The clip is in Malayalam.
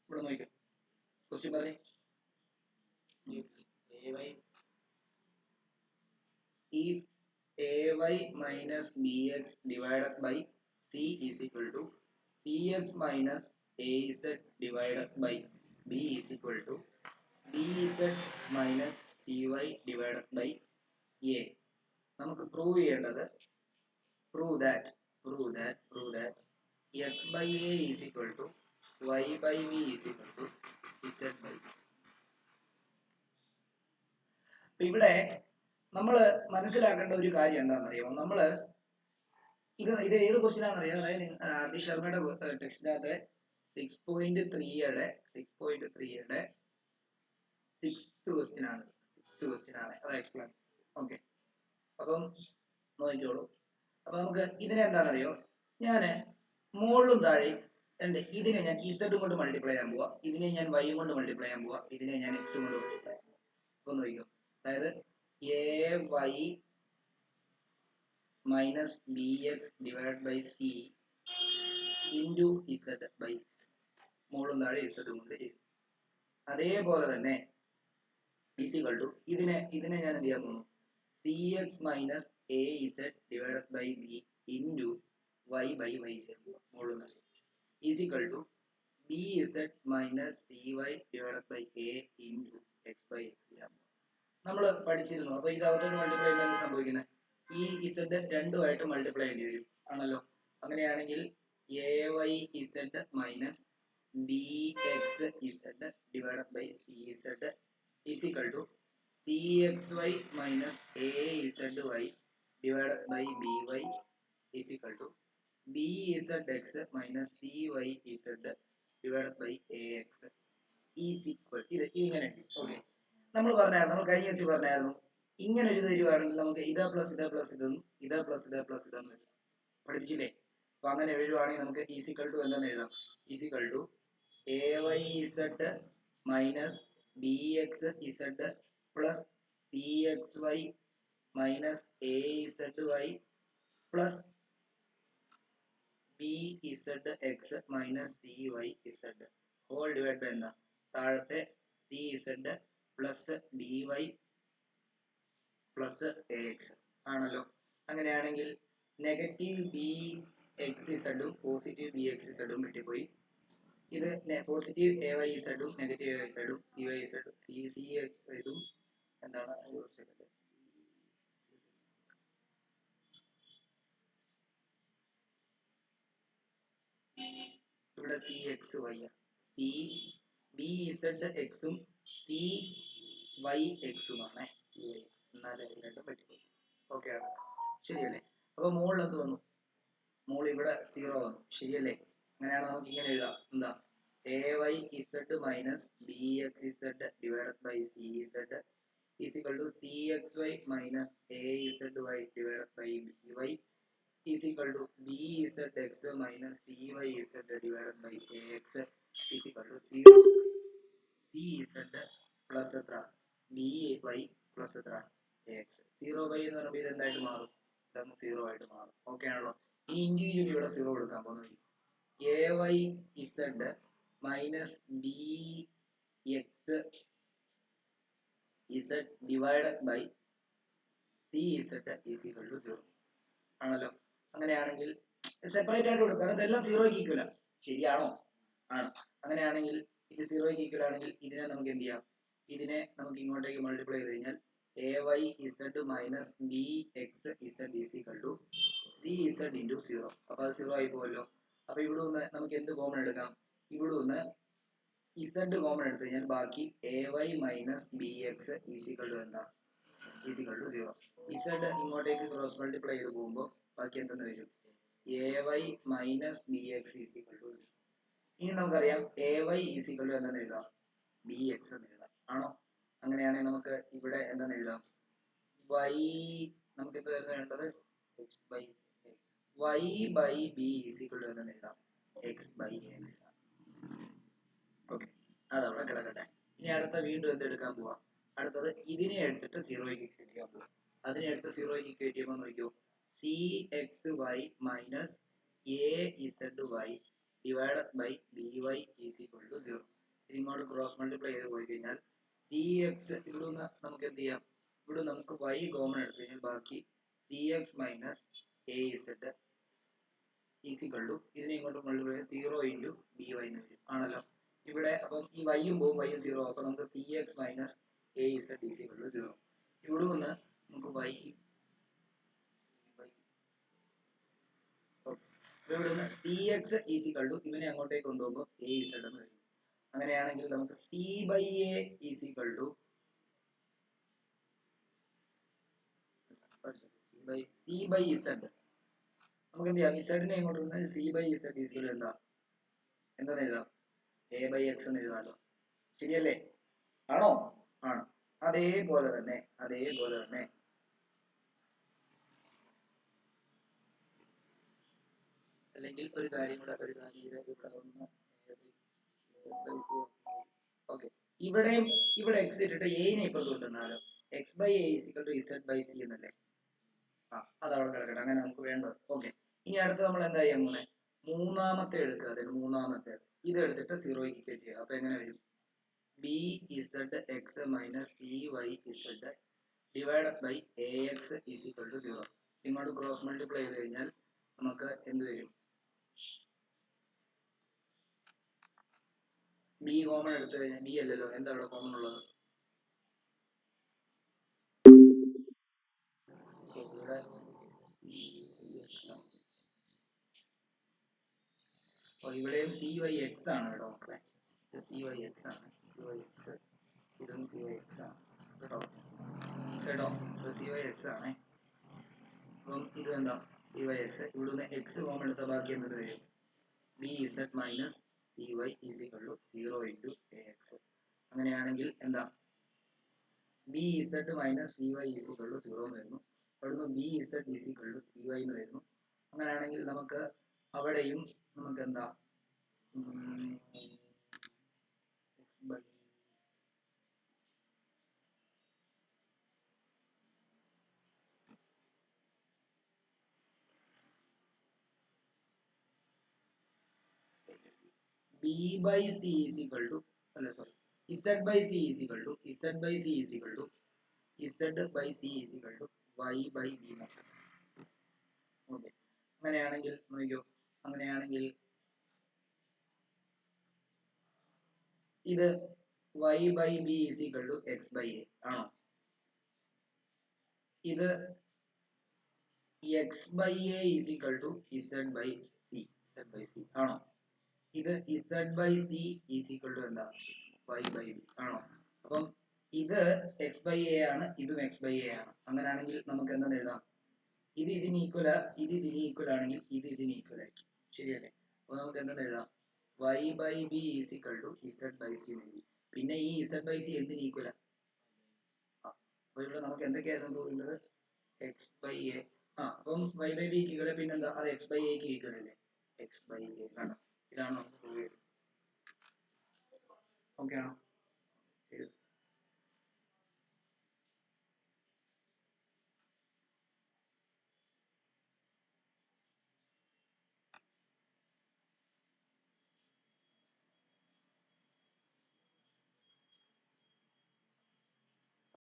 ഇവിടെ നോക്കിക്കോ ക്വസ്റ്റ്യൻ പറഞ്ഞേ if ay minus bx divided by c is equal to cx minus az divided by b is equal to bz minus cy divided by a. നമുക്ക് പ്രൂവ് ചെയ്യേണ്ടത് prove that x by a is equal to y by b is equal to z by c. ഇവിടെ നമ്മൾ മനസ്സിലാക്കേണ്ട ഒരു കാര്യം എന്താണെന്നറിയാമോ? നമ്മൾ ഇത് ഏത് ക്വസ്റ്റ്യൻ ആണെന്നറിയാം? അതായത് ആർ.ഡി. ശർമ്മയുടെ ടെക്സ്റ്റിനകത്ത് 6.3യുടെ 6th ക്വസ്റ്റ്യൻ ആണ്. അത് എക്സ്പ്ലെയിൻ. ഓക്കെ, അപ്പം നോക്കിക്കോളൂ. അപ്പൊ നമുക്ക് ഇതിനെ എന്താണെന്നറിയോ? ഞാൻ മുകളിലും താഴെ ഇതിനെ ഞാൻ z കൊണ്ട് മൾട്ടിപ്ലൈ ചെയ്യാൻ പോവാ, ഇതിനെ ഞാൻ y കൊണ്ട് മൾട്ടിപ്ലൈ ചെയ്യാൻ പോവാ, ഇതിനെ ഞാൻ x കൊണ്ട് മൾട്ടിപ്ലൈ ചെയ്യാൻ പോവാ. അപ്പൊ നോക്കിക്കോ, അതായത് ay minus bx divided by c into z by മുകളിലും താഴെ z കൊണ്ട് ചെയ്യും. അതേപോലെ തന്നെ ഈസിക്വൽ ടു ഇതിനെ ഞാൻ എന്ത് ചെയ്യാൻ പോകുന്നു? cx minus az divided by b into y by y ചെയ്യാൻ പോവാ മുകളിലും താഴെ is equal to bz minus cy divided by a into x by x ചെയ്യാൻ പോവാ. നമ്മൾ പഠിച്ചിരുന്നു. അപ്പൊ ഇതകത്തോട്ട് മൾട്ടിപ്ലൈ ചെയ്യുമ്പോൾ എന്ത് സംഭവിക്കുന്നത്? ഈ z രണ്ടുമായിട്ട് മൾട്ടിപ്ലൈ ചെയ്യേണ്ടി വരും ആണല്ലോ. അങ്ങനെയാണെങ്കിൽ ayz minus bxz divided by cz is equal to cxy minus azy divided by by is equal to bzx minus cyz divided by ax is equal. ഇത് ഇങ്ങനെ. ഓക്കെ, നമ്മൾ പറഞ്ഞായിരുന്നു, നമ്മൾ കഴിഞ്ഞ ആഴ്ച പറഞ്ഞായിരുന്നു, ഇങ്ങനെ ഒരു തരുവാണെങ്കിൽ നമുക്ക് ഇതാ പ്ലസ് ഇതെന്നും ഇതാ പ്ലസ് ഇതെന്നും എഴുതാം. പഠിപ്പിച്ചില്ലേ? അപ്പൊ അങ്ങനെ എഴുതുവാണെങ്കിൽ നമുക്ക് ഈസിക്വൽ ടു എന്താന്ന് എഴുതാം? Is equal to ayz minus bxz plus cxy minus azy plus bzx minus cyz whole divide by എന്താ? താഴത്തെ cz plus by plus ax ആണല്ലോ. അങ്ങനെയാണെങ്കിൽ നെഗറ്റീവ് bxzഉം പോസിറ്റീവ് bxzഉം കിട്ടിപ്പോയി. ഇത് പോസിറ്റീവ് ayzഉം നെഗറ്റീവ് ayzഉം cyzഉം എന്താണ്? ഇവിടെ cxy bzx ഉം cyx ഉമാണ്. രണ്ടും പറ്റിപ്പോയി. ഓക്കെ ആണ്, ശരിയല്ലേ? അപ്പൊ മുകളിൽ എന്ത് വന്നു? മുകളിൽ ഇവിടെ 0 വന്നു, ശരിയല്ലേ? അങ്ങനെയാണ് നമുക്ക് ഇങ്ങനെ എഴുതാം. എന്താ? ayz minus bxz divided by cz is equal to cxy minus azy divided by by is equal to bzx minus cyz divided by ax is equal to cz plus എത്ര? by പ്ലസ് എത്ര? ax. 0 by എന്ന് പറയുമ്പോൾ ഇത് എന്തായിട്ട് മാറും? ഇതങ്ങ് 0 ആയിട്ട് മാറും. ഓക്കെ ആണല്ലോ. ഇനി ഇൻഡിവിജ്വലി ഇവിടെ 0 കൊടുക്കാൻ പോകുന്നത് ayz minus bxz divided by cz is equal to 0 ആണല്ലോ. അങ്ങനെയാണെങ്കിൽ സെപ്പറേറ്റ് ആയിട്ട് കൊടുക്കുക, കാരണം ഇതെല്ലാം 0ക്ക് ഈക്വൽ ആണ്. ശരിയാണോ? ആണ്. അങ്ങനെയാണെങ്കിൽ ഇത് 0ക്ക് ഈക്വൽ ആണെങ്കിൽ ഇതിനെ നമുക്ക് എന്ത് ചെയ്യാം? ഇതിനെ നമുക്ക് ഇങ്ങോട്ടേക്ക് മൾട്ടിപ്ലൈ ചെയ്ത് കഴിഞ്ഞാൽ ayz minus bxz is equal to cz into 0. അപ്പോൾ അത് 0 ആയി പോവല്ലോ. അപ്പോൾ ഇവിടെ നിന്ന് നമുക്ക് എന്ത് കോമൺ എടുക്കാം? ഇവിടെ നിന്ന് z കോമൺ എടുത്തു കഴിഞ്ഞാൽ ബാക്കി ay minus bx is equal to എന്താ? Is equal to 0. z ഇങ്ങോട്ടേക്ക് ക്രോസ് മൾട്ടിപ്ലൈ ചെയ്ത് പോകുമ്പോൾ ബാക്കി എന്തെന്ന് വരും? ay minus bx is equal to 0. ഇനി നമുക്കറിയാം ay ഈസ് ഈക്വൽ ടു എന്താണെന്ന് എഴുതാം? bx എന്ന് എഴുതാം. ആണോ? അങ്ങനെയാണെങ്കിൽ നമുക്ക് ഇവിടെ എന്താണെന്ന് എഴുതാം? y നമുക്ക് എന്ത് വേണ്ടത്? y by b is equal to എന്താണെന്ന് എഴുതാം? x by a എന്ന് എഴുതാം. ഓക്കെ, അതവിടെ കിടക്കട്ടെ. ഇനി അടുത്ത വീണ്ടും എന്തെടുക്കാൻ പോവാം? അടുത്തത് ഇതിനെ എടുത്തിട്ട് 0ക്ക് ഇക്വേറ്റ് ചെയ്യാൻ പോവാം. അതിനെ എടുത്ത് 0ക്ക് ഇക്വേറ്റ് ചെയ്യുമ്പോൾ നോക്കിയോ, cxy minus AZY divided by BY is equal to 0. ഇങ്ങോട്ട് ക്രോസ് മൾട്ടിപ്ലൈ ചെയ്ത് പോയി കഴിഞ്ഞാൽ CX ഇവിടെ നിന്ന് നമുക്ക് എന്ത് ചെയ്യാം, ഇവിടെ നമുക്ക് Y കോമൺ എടുത്തു കഴിഞ്ഞാൽ ബാക്കി CX minus AZ is equal to ഇതിനെ ഇങ്ങോട്ട് മൾട്ടിപ്ലൈ 0 ഇൻറ്റു BY എന്ന് വരും ആണല്ലോ. ഇവിടെ അപ്പം ഈ വൈയും പോകും, വൈ 0, അപ്പൊ നമുക്ക് CX minus AZ is equal to 0. ഇവിടെ നിന്ന് നമുക്ക് Y ഇവിടുന്ന് CX ഈസ് ഈക്വൽ ടു ഇവനെ അങ്ങോട്ടേക്ക് കൊണ്ടുപോകുമ്പോൾ AZ എന്ന് വരും. അങ്ങനെയാണെങ്കിൽ നമുക്ക് C/A is equal to C/Z. നമുക്ക് എന്ത് ചെയ്യാം, ഇസഡിനെ ഇങ്ങോട്ട് വന്നാൽ C/Z ഈസ് ഈക്വൽ എന്താന്ന് എഴുതാം, A/X എന്ന് എഴുതാമല്ലോ. ശരിയല്ലേ? ആണോ? ആണ്. അതേപോലെ തന്നെ അല്ലെങ്കിൽ ഒരു കാര്യം ഇവിടെ ഒന്ന് ഓക്കെ, ഇവിടെ x ഇട്ടിട്ട് a നെ ഇപ്പുറത്ത് കൊണ്ടുവന്നാലോ, x/a is equal to Z/C എന്നല്ലേ. അതവിടെ കിടക്കട്ടെ, അങ്ങനെ നമുക്ക് വേണ്ടത്. ഓക്കെ, ഇനി അടുത്ത് നമ്മൾ എന്താ ചെയ്യാൻ പോകുന്നത്, മൂന്നാമത്തെ എടുക്കുക. അതിന് മൂന്നാമത്തെ ഇത് എടുത്തിട്ട് 0 ഇക്വേറ്റ് ചെയ്യുക. അപ്പൊ എങ്ങനെ വരും, BZX minus CYZ divided by AX is equal to 0. ഇങ്ങോട്ട് ക്രോസ് മൾട്ടിപ്ലൈ ചെയ്ത് കഴിഞ്ഞാൽ നമുക്ക് എന്ത് വരും, B കോമൺ എടുത്തു കഴിഞ്ഞാൽ B അല്ലല്ലോ, എന്താ ഇവിടെ കോമൺ ഉള്ളത്, ഇവിടെയും CYX ആണ് കേട്ടോ മക്കളെ, CYX ആണ്, CYX ഇതും CYX ആണ് കേട്ടോ CYX ആണ്. അപ്പം ഇത് എന്താ CYX, ഇവിടുന്ന് X കോമൺ എടുത്ത ബാക്കി എന്ത് വരും, BZ minus CY is equal to 0 into AX. അങ്ങനെയാണെങ്കിൽ എന്താ, BZ minus CY is equal to 0 എന്ന് വരുന്നു. അവിടുന്ന് BZ is equal to CY എന്ന് വരുന്നു. അങ്ങനെയാണെങ്കിൽ നമുക്ക് അവിടെയും നമുക്ക് എന്താ B/C is equal to Z/C is equal to Z/C is equal to Z/C is equal to Y/B. Okay, അങ്ങനെയാണെങ്കിൽ നോക്കിയോ, അങ്ങനെയാണെങ്കിൽ ഇത് Y/B is equal to X/A ആണോ, ഇത് X/A is equal to Z/C ആണോ, ഇത് Z/C is equal to എന്താ, Y/B ആണോ. അപ്പം ഇത് X/A ആണ്, ഇതും X/A ആണ്. അങ്ങനെയാണെങ്കിൽ നമുക്ക് എന്താ എഴുതാം, ഇത് ഇതിന് ഈക്വൽ ആണെങ്കിൽ ഇത് ഇതിന് ഈക്വൽ ആയിരിക്കും. ശരിയല്ലേ? അപ്പൊ നമുക്ക് എന്താ എഴുതാം, Y/B is equal to Z/C എന്ന് എഴുതി. പിന്നെ ഈ Z/C എന്തിന് ഈക്വലാ, അപ്പൊ ഇവിടെ നമുക്ക് എന്തൊക്കെയായിരുന്നു തോന്നുന്നത്, X/A. അപ്പം Y/B ഈക്വൽ, പിന്നെന്താ, അത് X/A ഈക്വൽ അല്ലേ, X/A ആണ്. ഇതാണ് നമുക്ക് ഓക്കെ ആണോ.